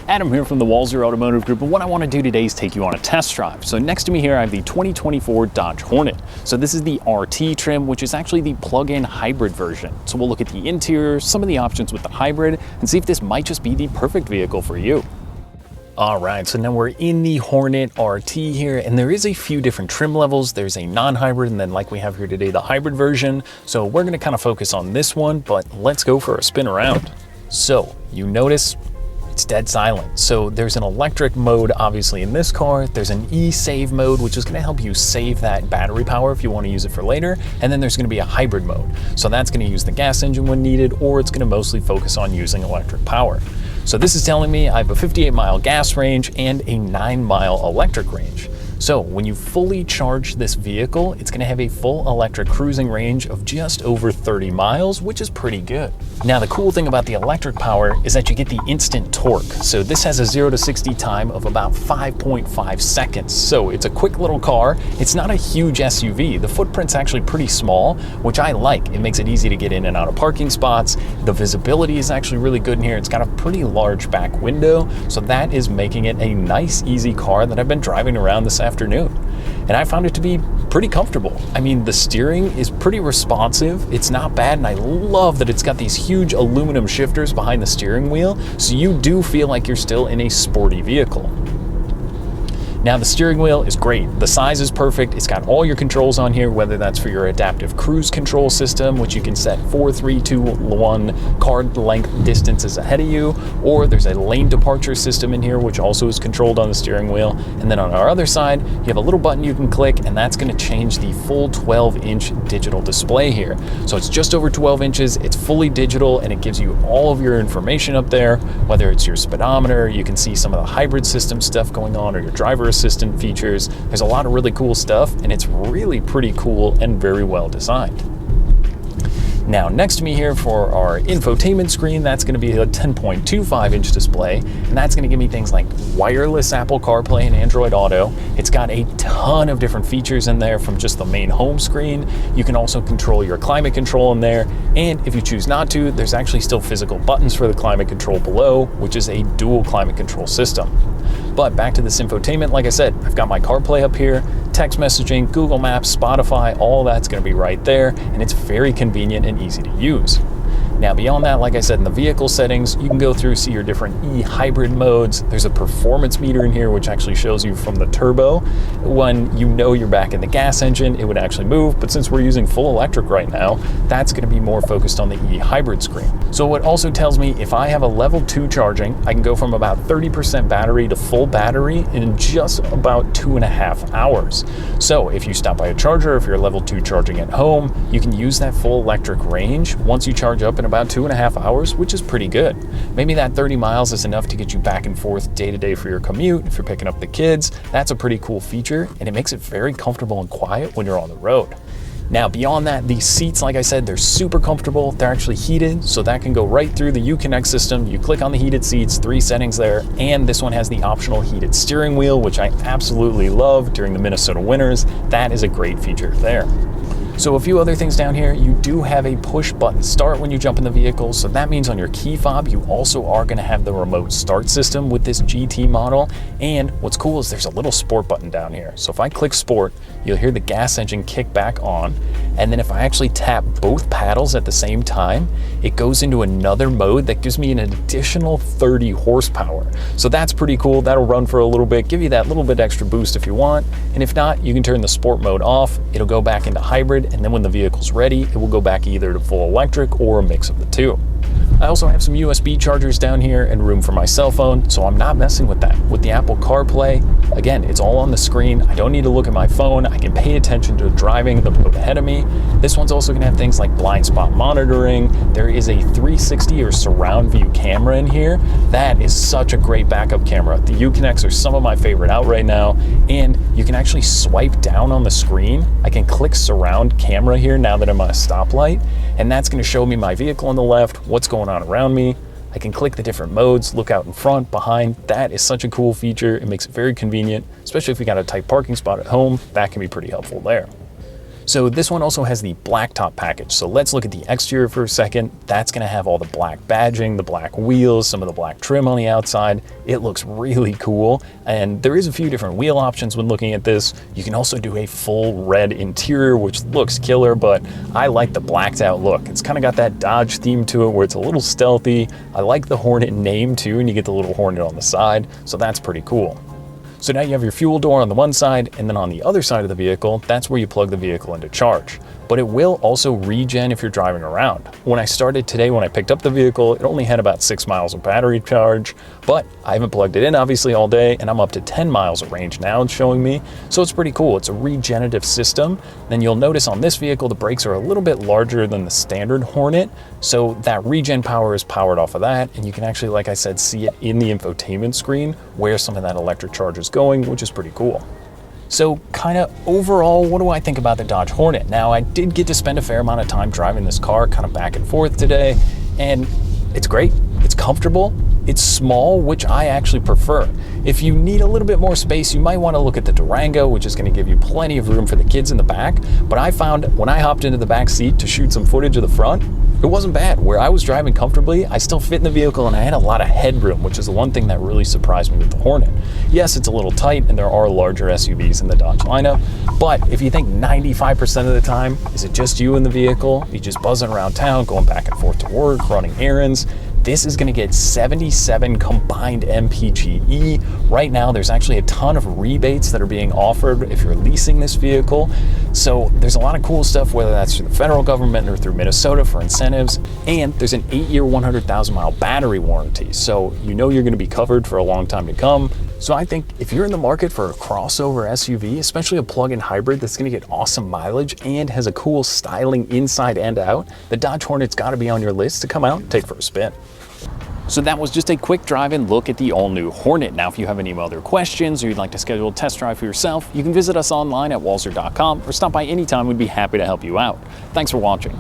Adam here from the Walser Automotive Group, and what I want to do today is take you on a test drive. So next to me here I have the 2024 Dodge Hornet. So this is the RT trim, which is actually the plug-in hybrid version. So we'll look at the interior, some of the options with the hybrid, and see if this might just be the perfect vehicle for you. All right, so now we're in the Hornet RT here, and there is a few different trim levels. There's a non-hybrid, and then like we have here today, the hybrid version. So we're gonna kind of focus on this one, but let's go for a spin around. So you notice it's dead silent. So there's an electric mode, obviously, in this car. There's an e-save mode, which is gonna help you save that battery power if you wanna use it for later. And then there's gonna be a hybrid mode. So that's gonna use the gas engine when needed, or it's gonna mostly focus on using electric power. So this is telling me I have a 58-mile gas range and a 9-mile electric range. So when you fully charge this vehicle, it's gonna have a full electric cruising range of just over 30 miles, which is pretty good. Now, the cool thing about the electric power is that you get the instant torque. So this has a 0 to 60 time of about 5.5 seconds. So it's a quick little car. It's not a huge SUV. The footprint's actually pretty small, which I like. It makes it easy to get in and out of parking spots. The visibility is actually really good in here. It's got a pretty large back window. So that is making it a nice, easy car that I've been driving around this afternoon. And I found it to be pretty comfortable. I mean, the steering is pretty responsive. It's not bad, and I love that it's got these huge aluminum shifters behind the steering wheel, so you do feel like you're still in a sporty vehicle. Now, the steering wheel is great. The size is perfect. It's got all your controls on here, whether that's for your adaptive cruise control system, which you can set 4, 3, 2, 1 car length distances ahead of you, or there's a lane departure system in here, which also is controlled on the steering wheel. And then on our other side, you have a little button you can click, and that's gonna change the full 12-inch digital display here. So it's just over 12 inches, it's fully digital, and it gives you all of your information up there, whether it's your speedometer, you can see some of the hybrid system stuff going on, or your driver assistant features. There's a lot of really cool stuff, and it's really pretty cool and very well designed. Now, next to me here for our infotainment screen, that's going to be a 10.25-inch display, and that's going to give me things like wireless Apple CarPlay and Android Auto. It's got a ton of different features in there from just the main home screen. You can also control your climate control in there, and if you choose not to, there's actually still physical buttons for the climate control below, which is a dual climate control system. But back to this infotainment, like I said, I've got my CarPlay up here, text messaging, Google Maps, Spotify, all that's going to be right there, and it's very convenient and easy to use. Now, beyond that, like I said, in the vehicle settings, you can go through, see your different e-hybrid modes. There's a performance meter in here, which actually shows you from the turbo. When you know you're back in the gas engine, it would actually move, but since we're using full electric right now, that's gonna be more focused on the e-hybrid screen. So it also tells me if I have a level 2 charging, I can go from about 30% battery to full battery in just about 2.5 hours. So if you stop by a charger, if you're level 2 charging at home, you can use that full electric range once you charge up in about 2.5 hours, which is pretty good. Maybe that 30 miles is enough to get you back and forth day to day for your commute. If you're picking up the kids, that's a pretty cool feature, and it makes it very comfortable and quiet when you're on the road. Now, beyond that, these seats, like I said, they're super comfortable. They're actually heated, so that can go right through the Uconnect system. You click on the heated seats, 3 settings there, and this one has the optional heated steering wheel, which I absolutely love during the Minnesota winters. That is a great feature there. So a few other things down here, you do have a push button start when you jump in the vehicle. So that means on your key fob, you also are gonna have the remote start system with this GT model. And what's cool is there's a little sport button down here. So if I click sport, you'll hear the gas engine kick back on. And then if I actually tap both paddles at the same time, it goes into another mode that gives me an additional 30 horsepower. So that's pretty cool. That'll run for a little bit, give you that little bit extra boost if you want. And if not, you can turn the sport mode off. It'll go back into hybrid. And then when the vehicle's ready, it will go back either to full electric or a mix of the two. I also have some USB chargers down here and room for my cell phone, so I'm not messing with that. With the Apple CarPlay, again, it's all on the screen. I don't need to look at my phone. I can pay attention to driving the road ahead of me. This one's also gonna have things like blind spot monitoring. There is a 360 or surround view camera in here. That is such a great backup camera. The Uconnects are some of my favorite out right now, and you can actually swipe down on the screen. I can click surround camera here now that I'm at a stoplight, and that's gonna show me my vehicle on the left, what's going on around me. I can click the different modes, look out in front, behind. That is such a cool feature. It makes it very convenient, especially if you got a tight parking spot at home. That can be pretty helpful there. So this one also has the Blacktop package. So let's look at the exterior for a second. That's gonna have all the black badging, the black wheels, some of the black trim on the outside. It looks really cool. And there is a few different wheel options when looking at this. You can also do a full red interior, which looks killer, but I like the blacked out look. It's kind of got that Dodge theme to it where it's a little stealthy. I like the Hornet name too, and you get the little Hornet on the side. So that's pretty cool. So now you have your fuel door on the one side, and then on the other side of the vehicle, that's where you plug the vehicle into charge. But it will also regen if you're driving around. When I started today, when I picked up the vehicle, it only had about 6 miles of battery charge, but I haven't plugged it in obviously all day, and I'm up to 10 miles of range now it's showing me. So it's pretty cool. It's a regenerative system. Then you'll notice on this vehicle, the brakes are a little bit larger than the standard Hornet. So that regen power is powered off of that. And you can actually, like I said, see it in the infotainment screen where some of that electric charge is going, which is pretty cool. So kind of overall, what do I think about the Dodge Hornet? Now, I did get to spend a fair amount of time driving this car kind of back and forth today, and it's great. It's comfortable. It's small, which I actually prefer. If you need a little bit more space, you might want to look at the Durango, which is going to give you plenty of room for the kids in the back. But I found when I hopped into the back seat to shoot some footage of the front, it wasn't bad. Where I was driving comfortably, I still fit in the vehicle and I had a lot of headroom, which is the one thing that really surprised me with the Hornet. Yes, it's a little tight and there are larger SUVs in the Dodge lineup, but if you think 95% of the time, is it just you in the vehicle? You just buzzing around town, going back and forth to work, running errands, this is going to get 77 combined MPGe. Right now, there's actually a ton of rebates that are being offered if you're leasing this vehicle. So there's a lot of cool stuff, whether that's through the federal government or through Minnesota for incentives. And there's an 8-year, 100,000 mile battery warranty. So you know you're going to be covered for a long time to come. So I think if you're in the market for a crossover SUV, especially a plug-in hybrid that's going to get awesome mileage and has a cool styling inside and out, the Dodge Hornet's got to be on your list to come out and take for a spin. So that was just a quick drive-in look at the all-new Hornet. Now, if you have any other questions or you'd like to schedule a test drive for yourself, you can visit us online at walser.com or stop by anytime. We'd be happy to help you out. Thanks for watching.